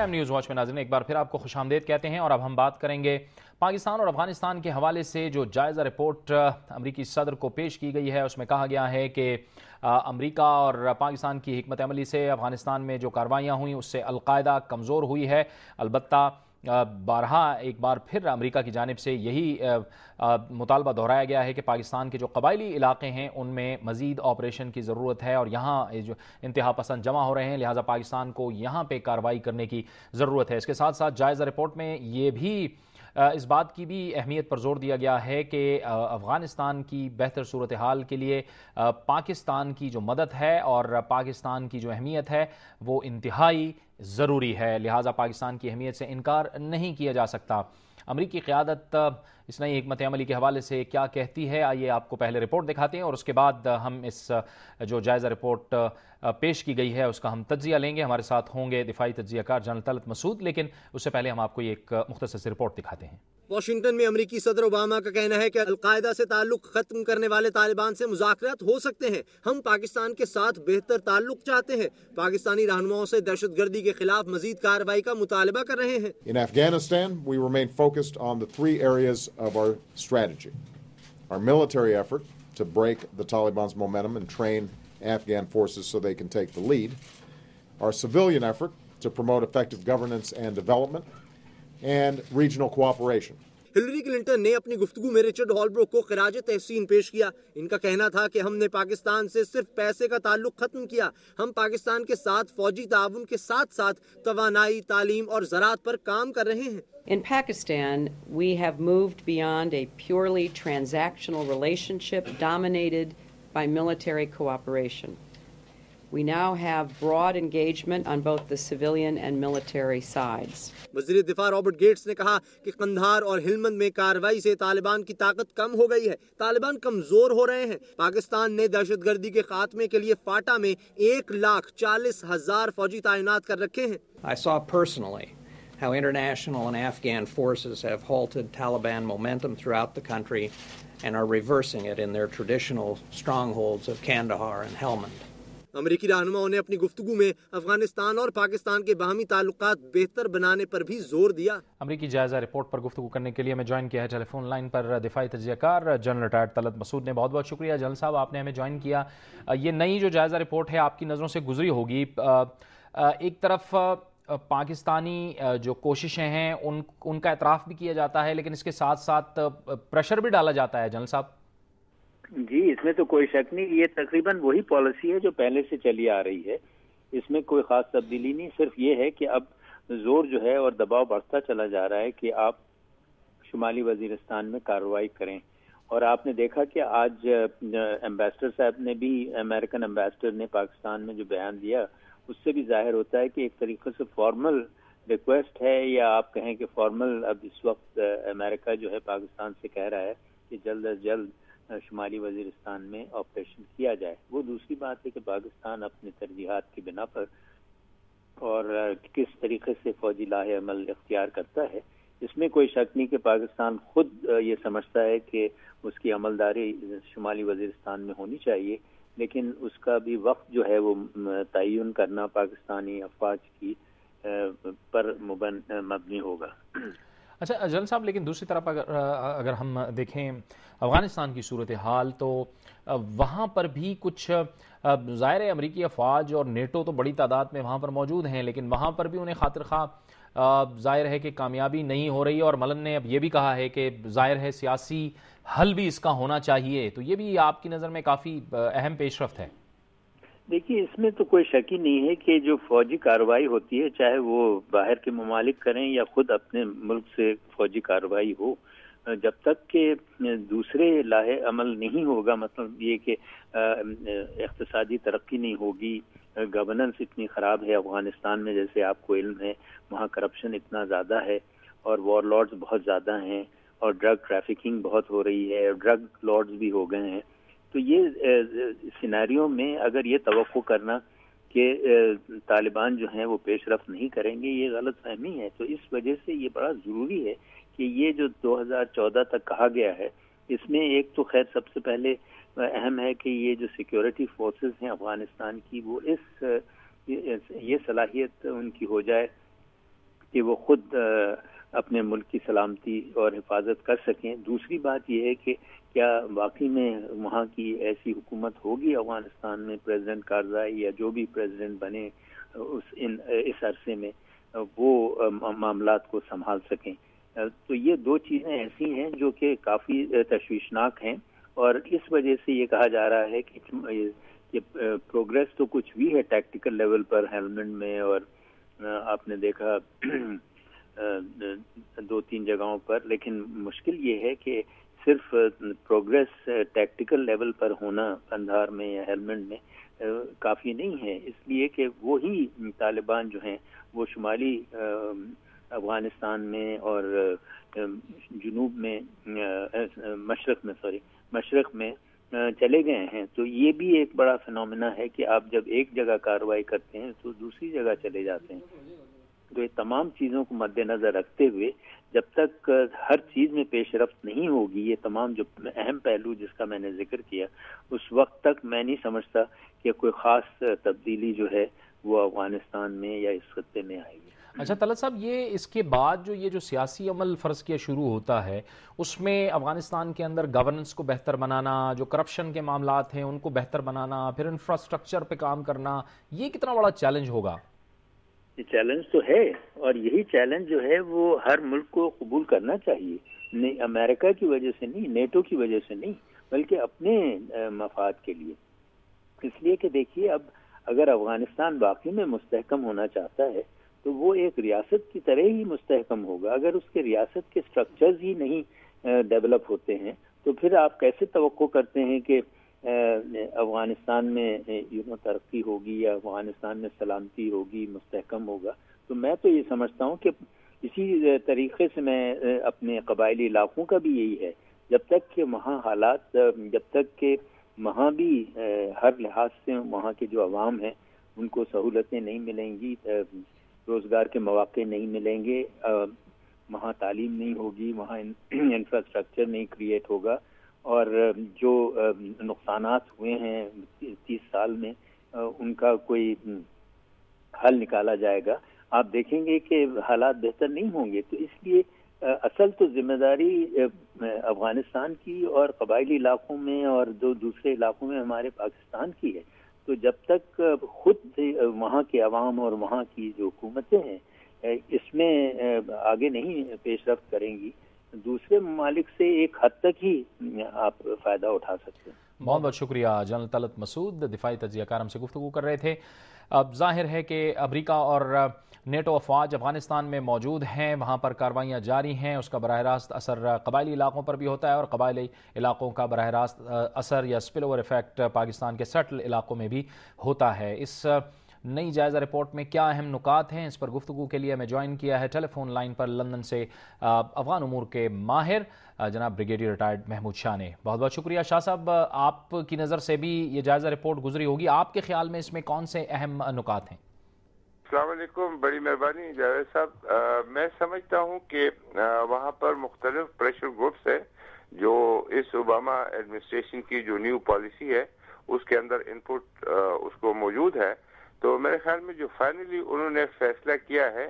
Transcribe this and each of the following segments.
Prime news watch میں ناظرین ایک بار پھر آپ کو خوش آمدید کہتے ہیں، اور اب ہم بات کریں گے پاکستان اور افغانستان کے حوالے سے جو جائزہ رپورٹ امریکی صدر کو پیش کی گئی ہے۔ اس میں کہا گیا ہے کہ امریکہ اور پاکستان کی حکمت عملی سے افغانستان میں جو کارروائیاں ہوئیں اس سے القاعدہ کمزور ہوئی ہے۔ البتہ بارہا ایک بار پھر امریکہ کی جانب سے یہی مطالبہ دہرایا گیا ہے کہ پاکستان کے جو قبائلی علاقے ہیں ان میں مزید آپریشن کی ضرورت ہے، اور یہاں جو انتہا پسند جمع ہو رہے ہیں، لہٰذا پاکستان کو یہاں پہ کارروائی کرنے کی ضرورت ہے۔ اس کے ساتھ ساتھ جائزہ رپورٹ میں یہ بھی اس بات کی بھی اہمیت پر زور دیا گیا ہے کہ افغانستان کی بہتر صورتحال کے لیے پاکستان کی جو مدد ہے اور پاکستان کی جو اہمیت ہے وہ انتہائی ضروری ہے، لہٰذا پاکستان کی اہمیت سے انکار نہیں کیا جا سکتا۔ امریکی قیادت اس نئی حکمت عملی کے حوالے سے کیا کہتی ہے، آئیے آپ کو پہلے رپورٹ دکھاتے ہیں اور اس کے بعد ہم اس جو جائزہ رپورٹ پیش کی گئی ہے اس کا ہم تجزیہ لیں گے۔ ہمارے ساتھ ہوں گے دفاعی تجزیہ کار جنرل طلعت مسعود، لیکن اس سے پہلے ہم آپ کو ایک مختصر سی رپورٹ دکھاتے ہیں۔ واشنگٹن میں امریکی صدر اوباما کا کہنا ہے کہ القاعدہ سے تعلق ختم کرنے والے طالبان سے مذاکرات ہو سکتے ہیں۔ ہم پاکستان کے ساتھ بہتر تعلق چاہتے ہیں۔ پاکستانی رہنماؤں سے دہشت گردی کے خلاف مزید کارروائی کا مطالبہ کر رہے ہیں۔ In Afghanistan, we remain focused on the three areas of our strategy. Our military effort to break the Taliban's momentum and train Afghan forces so they can take the lead. Our civilian effort to promote effective governance and development. And regional cooperation. Hillary Clinton نے اپنی گفتگو میں Richard Holbrook کو خراج تحسین پیش کیا۔ ان کا کہنا تھا کہ ہم نے پاکستان سے صرف پیسے کا تعلق ختم کیا، ہم پاکستان کے ساتھ فوجی تعاون کے ساتھ ساتھ توانائی، تعلیم اور زراعت پر کام کر رہے ہیں۔ In Pakistan, we have moved beyond a purely transactional relationship dominated by military cooperation. We now have broad engagement on both the civilian and military sides. وزیر دفاع رابرٹ گیٹس نے کہا کہ قندھار اور ہلمند میں کارروائی سے طالبان کی طاقت کم ہو گئی ہے، طالبان کمزور ہو رہے ہیں۔ پاکستان نے دہشت گردی کے خاتمے کے لیے فاٹا میں 1,40,000 فوجی تعینات کر رکھے ہیں۔ I saw personally how international and Afghan forces have halted Taliban momentum throughout the country and are reversing it in their traditional strongholds of Kandahar and Helmand. امریکی رہنماؤں نے اپنی گفتگو میں افغانستان اور پاکستان کے باہمی تعلقات بہتر بنانے پر بھی زور دیا۔ امریکی جائزہ رپورٹ پر گفتگو کرنے کے لیے ہمیں جوائن کیا ہے ٹیلی فون لائن پر دفاعی تجزیہ کار جنرل ریٹائرڈ طلعت مسعود نے۔ بہت بہت شکریہ جنرل صاحب، آپ نے ہمیں جوائن کیا۔ یہ نئی جو جائزہ رپورٹ ہے آپ کی نظروں سے گزری ہوگی، ایک طرف پاکستانی جو کوششیں ہیں ان کا اعتراف بھی کیا جاتا ہے، لیکن اس کے ساتھ ساتھ پریشر بھی ڈالا جاتا ہے جنرل صاحب۔ جی، اس میں تو کوئی شک نہیں، یہ تقریباً وہی پالیسی ہے جو پہلے سے چلی آ رہی ہے، اس میں کوئی خاص تبدیلی نہیں، صرف یہ ہے کہ اب زور جو ہے اور دباؤ بڑھتا چلا جا رہا ہے کہ آپ شمالی وزیرستان میں کارروائی کریں۔ اور آپ نے دیکھا کہ آج ایمبیسڈر صاحب نے بھی، امریکن ایمبیسڈر نے پاکستان میں جو بیان دیا اس سے بھی ظاہر ہوتا ہے کہ ایک طریقے سے فارمل ریکویسٹ ہے، یا آپ کہیں کہ فارمل اب اس وقت امریکہ جو ہے پاکستان سے کہہ رہا ہے کہ جلد از جلد شمالی وزیرستان میں آپریشن کیا جائے۔ وہ دوسری بات ہے کہ پاکستان اپنی ترجیحات کی بنا پر اور کس طریقے سے فوجی لاہ عمل اختیار کرتا ہے، اس میں کوئی شک نہیں کہ پاکستان خود یہ سمجھتا ہے کہ اس کی عملداری شمالی وزیرستان میں ہونی چاہیے، لیکن اس کا بھی وقت جو ہے وہ تعین کرنا پاکستانی افواج کی پر مبنی ہوگا۔ اچھا جنرل صاحب، لیکن دوسری طرف اگر ہم دیکھیں افغانستان کی صورتحال تو وہاں پر بھی کچھ ظاہر امریکی افواج اور نیٹو تو بڑی تعداد میں وہاں پر موجود ہیں، لیکن وہاں پر بھی انہیں خاطر خواہ ظاہر ہے کہ کامیابی نہیں ہو رہی، اور ملن نے اب یہ بھی کہا ہے کہ ظاہر ہے سیاسی حل بھی اس کا ہونا چاہیے، تو یہ بھی آپ کی نظر میں کافی اہم پیش رفت ہے۔ دیکھیے، اس میں تو کوئی شک ہی نہیں ہے کہ جو فوجی کارروائی ہوتی ہے، چاہے وہ باہر کے ممالک کریں یا خود اپنے ملک سے فوجی کارروائی ہو، جب تک کہ دوسرے لاہے عمل نہیں ہوگا، مطلب یہ کہ اقتصادی ترقی نہیں ہوگی، گورننس اتنی خراب ہے افغانستان میں، جیسے آپ کو علم ہے وہاں کرپشن اتنا زیادہ ہے اور وار لارڈز بہت زیادہ ہیں اور ڈرگ ٹریفکنگ بہت ہو رہی ہے، ڈرگ لارڈز بھی ہو گئے ہیں، تو یہ سیناریوں میں اگر یہ توقع کرنا کہ طالبان جو ہیں وہ پیش رفت نہیں کریں گے، یہ غلط فہمی ہے۔ تو اس وجہ سے یہ بڑا ضروری ہے کہ یہ جو 2014 تک کہا گیا ہے، اس میں ایک تو خیر سب سے پہلے اہم ہے کہ یہ جو سیکیورٹی فورسز ہیں افغانستان کی، وہ یہ صلاحیت ان کی ہو جائے کہ وہ خود اپنے ملک کی سلامتی اور حفاظت کر سکیں. دوسری بات یہ ہے کہ کیا واقعی میں وہاں کی ایسی حکومت ہوگی افغانستان میں، پریزیڈنٹ کارزائی یا جو بھی پریزیڈنٹ بنے اس عرصے میں، وہ معاملات کو سنبھال سکیں. تو یہ دو چیزیں ایسی ہیں جو کہ کافی تشویشناک ہیں، اور اس وجہ سے یہ کہا جا رہا ہے کہ پروگریس تو کچھ بھی ہے ٹیکٹیکل لیول پر ہیلمنڈ میں، اور آپ نے دیکھا 2-3 جگہوں پر، لیکن مشکل یہ ہے کہ صرف پروگریس ٹیکٹیکل لیول پر ہونا قندھار میں یا ہیلمنڈ میں کافی نہیں ہے، اس لیے کہ وہی طالبان جو ہیں وہ شمالی افغانستان میں اور جنوب میں مشرق میں چلے گئے ہیں. تو یہ بھی ایک بڑا فنومینا ہے کہ آپ جب ایک جگہ کارروائی کرتے ہیں تو دوسری جگہ چلے جاتے ہیں. تو یہ تمام چیزوں کو مد نظر رکھتے ہوئے جب تک ہر چیز میں پیش رفت نہیں ہوگی، یہ تمام جو اہم پہلو جس کا میں نے ذکر کیا، اس وقت تک میں نہیں سمجھتا کہ کوئی خاص تبدیلی جو ہے وہ افغانستان میں یا اس خطے میں آئے گی. اچھا طلعت صاحب، یہ اس کے بعد جو سیاسی عمل فرض کیا شروع ہوتا ہے، اس میں افغانستان کے اندر گورننس کو بہتر بنانا، جو کرپشن کے معاملات ہیں ان کو بہتر بنانا، پھر انفراسٹرکچر پہ کام کرنا، یہ کتنا بڑا چیلنج ہوگا؟ یہ چیلنج تو ہے، اور یہی چیلنج جو ہے وہ ہر ملک کو قبول کرنا چاہیے، امریکہ کی وجہ سے نہیں، نیٹو کی وجہ سے نہیں، بلکہ اپنے مفاد کے لیے. اس لیے کہ دیکھیے، اب اگر افغانستان واقعی میں مستحکم ہونا چاہتا ہے تو وہ ایک ریاست کی طرح ہی مستحکم ہوگا. اگر اس کے ریاست کے سٹرکچرز ہی نہیں ڈیولپ ہوتے ہیں تو پھر آپ کیسے توقع کرتے ہیں کہ افغانستان میں ترقی ہوگی یا افغانستان میں سلامتی ہوگی، مستحکم ہوگا؟ تو میں تو یہ سمجھتا ہوں کہ اسی طریقے سے میں اپنے قبائلی علاقوں کا بھی یہی ہے، جب تک کہ وہاں حالات، جب تک کہ وہاں بھی ہر لحاظ سے وہاں کے جو عوام ہیں ان کو سہولتیں نہیں ملیں گی، روزگار کے مواقع نہیں ملیں گے، وہاں تعلیم نہیں ہوگی، وہاں انفراسٹرکچر نہیں کریٹ ہوگا، اور جو نقصانات ہوئے ہیں 30 سال میں ان کا کوئی حل نکالا جائے گا، آپ دیکھیں گے کہ حالات بہتر نہیں ہوں گے. تو اس لیے اصل تو ذمہ داری افغانستان کی اور قبائلی علاقوں میں اور دوسرے علاقوں میں ہمارے پاکستان کی ہے. تو جب تک خود وہاں کے عوام اور وہاں کی جو حکومتیں ہیں اس میں آگے نہیں پیش رفت کریں گی، دوسرے ممالک سے ایک حد تک ہی آپ فائدہ اٹھا سکتے ہیں. بہت بہت شکریہ جنرل طلعت مسعود، دفاعی تجزیہ کار ہم سے گفتگو کر رہے تھے. اب ظاہر ہے کہ امریکہ اور نیٹو افواج افغانستان میں موجود ہیں، وہاں پر کارروائیاں جاری ہیں، اس کا براہ راست اثر قبائلی علاقوں پر بھی ہوتا ہے، اور قبائلی علاقوں کا براہ راست اثر یا سپل اوور ایفیکٹ پاکستان کے سٹل علاقوں میں بھی ہوتا ہے. اس نئی جائزہ رپورٹ میں کیا اہم نکات ہیں، اس پر گفتگو کے لیے ہمیں جوائن کیا ہے ٹیلی فون لائن پر لندن سے افغان امور کے ماہر جناب بریگیڈیئر ریٹائرڈ محمود شاہ نے. بہت بہت شکریہ شاہ صاحب. آپ کی نظر سے بھی یہ جائزہ رپورٹ گزری ہوگی، آپ کے خیال میں اس میں کون سے اہم نکات ہیں؟ السلام علیکم، بڑی مہربانی جاوید صاحب. میں سمجھتا ہوں کہ وہاں پر مختلف پریشر گروپس ہیں جو اس اوباما ایڈمنسٹریشن کی جو نیو پالیسی ہے اس کے اندر انپٹ اس کو موجود ہے. تو میرے خیال میں جو فائنلی انہوں نے فیصلہ کیا ہے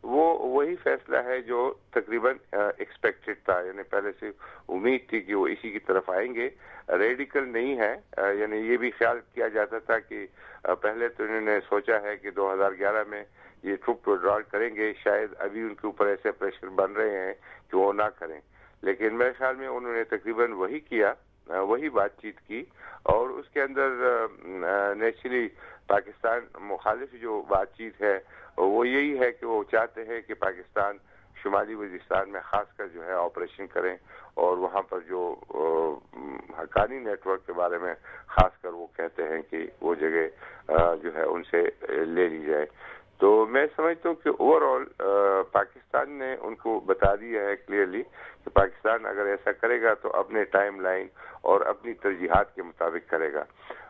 وہ وہی فیصلہ ہے جو تقریباً ایکسپیکٹڈ تھا، یعنی پہلے سے امید تھی کہ وہ اسی کی طرف آئیں گے. ریڈیکل نہیں ہے، یعنی یہ بھی خیال کیا جاتا تھا کہ پہلے تو انہوں نے سوچا ہے کہ 2011 میں یہ ٹروپ وڈرال کریں گے، شاید ابھی ان کے اوپر ایسے پریشر بن رہے ہیں کہ وہ نہ کریں، لیکن میرے خیال میں انہوں نے تقریباً وہی کیا، وہی بات چیت کی. اور اس کے اندر نیچرلی پاکستان مخالف جو بات چیت ہے وہ یہی ہے کہ وہ چاہتے ہیں کہ پاکستان شمالی وزیرستان میں خاص کر جو ہے آپریشن کریں، اور وہاں پر جو حقانی نیٹ ورک کے بارے میں خاص کر وہ کہتے ہیں کہ وہ جگہ جو ہے ان سے لے لی جائے. تو میں سمجھتا ہوں کہ اوور آل پاکستان نے ان کو بتا دیا ہے کلیئرلی کہ پاکستان اگر ایسا کرے گا تو اپنے ٹائم لائن اور اپنی ترجیحات کے مطابق کرے گا.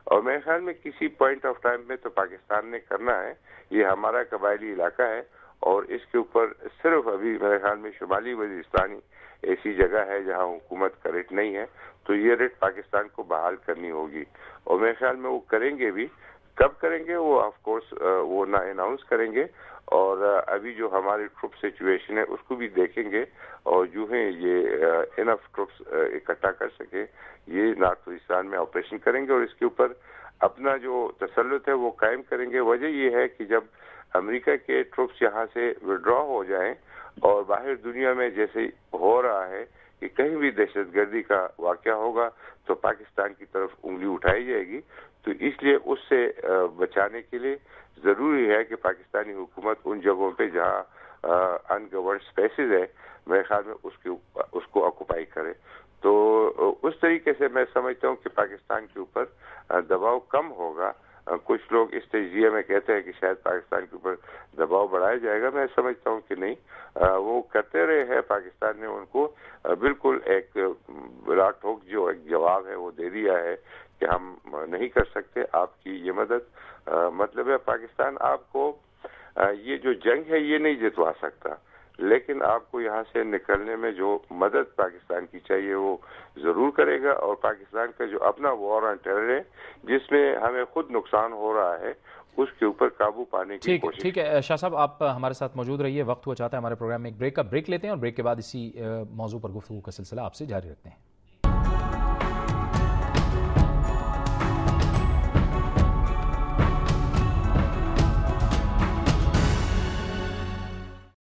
اور میرے خیال میں کسی پوائنٹ آف ٹائم میں تو پاکستان نے کرنا ہے. یہ ہمارا قبائلی علاقہ ہے اور اس کے اوپر صرف ابھی میرے خیال میں شمالی وزیرستانی ایسی جگہ ہے جہاں حکومت کا ریٹ نہیں ہے، تو یہ ریٹ پاکستان کو بحال کرنی ہوگی، اور میرے خیال میں وہ کریں گے بھی. کب کریں گے وہ آف کورس وہ نہ اناؤنس کریں گے، اور ابھی جو ہماری ٹروپ سچویشن ہے اس کو بھی دیکھیں گے، اور جو ہے یہ انف ٹروپس اکٹھا کر سکے یہ نارتھ وزیرستان میں آپریشن کریں گے، اور اس کے اوپر اپنا جو تسلط ہے وہ قائم کریں گے۔ وجہ یہ ہے کہ جب امریکہ کے ٹروپس یہاں سے وڈرا ہو جائیں اور باہر دنیا میں جیسے ہو رہا ہے کہ کہیں بھی دہشت گردی کا واقعہ ہوگا تو پاکستان کی طرف انگلی اٹھائی جائے گی، تو اس لیے اس سے بچانے کے لیے ضروری ہے کہ پاکستانی حکومت ان جگہوں پہ جہاں ان گورنڈ اسپیسز ہے میرے خیال میں اس کو آکوپائی کرے۔ تو اس طریقے سے میں سمجھتا ہوں کہ پاکستان کے اوپر دباؤ کم ہوگا۔ کچھ لوگ اس تجزیے میں کہتے ہیں کہ شاید پاکستان کے اوپر دباؤ بڑھایا جائے گا، میں سمجھتا ہوں کہ نہیں، وہ کرتے رہے ہیں۔ پاکستان نے ان کو بالکل ایک بلا ٹھوک جو ایک جواب ہے وہ دے دیا ہے کہ ہم نہیں کر سکتے آپ کی یہ مدد۔ مطلب ہے پاکستان آپ کو یہ جو جنگ ہے یہ نہیں جتوا سکتا، لیکن آپ کو یہاں سے نکلنے میں جو مدد پاکستان کی چاہیے وہ ضرور کرے گا، اور پاکستان کا جو اپنا وار آن ٹیرر ہے جس میں ہمیں خود نقصان ہو رہا ہے اس کے اوپر قابو پانے کی کوشش۔ ٹھیک ہے شاہ صاحب، آپ ہمارے ساتھ موجود رہیے، وقت ہوا چاہتا ہے ہمارے پروگرام میں ایک بریک لیتے ہیں، اور بریک کے بعد اسی موضوع پر گفتگو کا سلسلہ آپ سے جاری رکھتے ہیں۔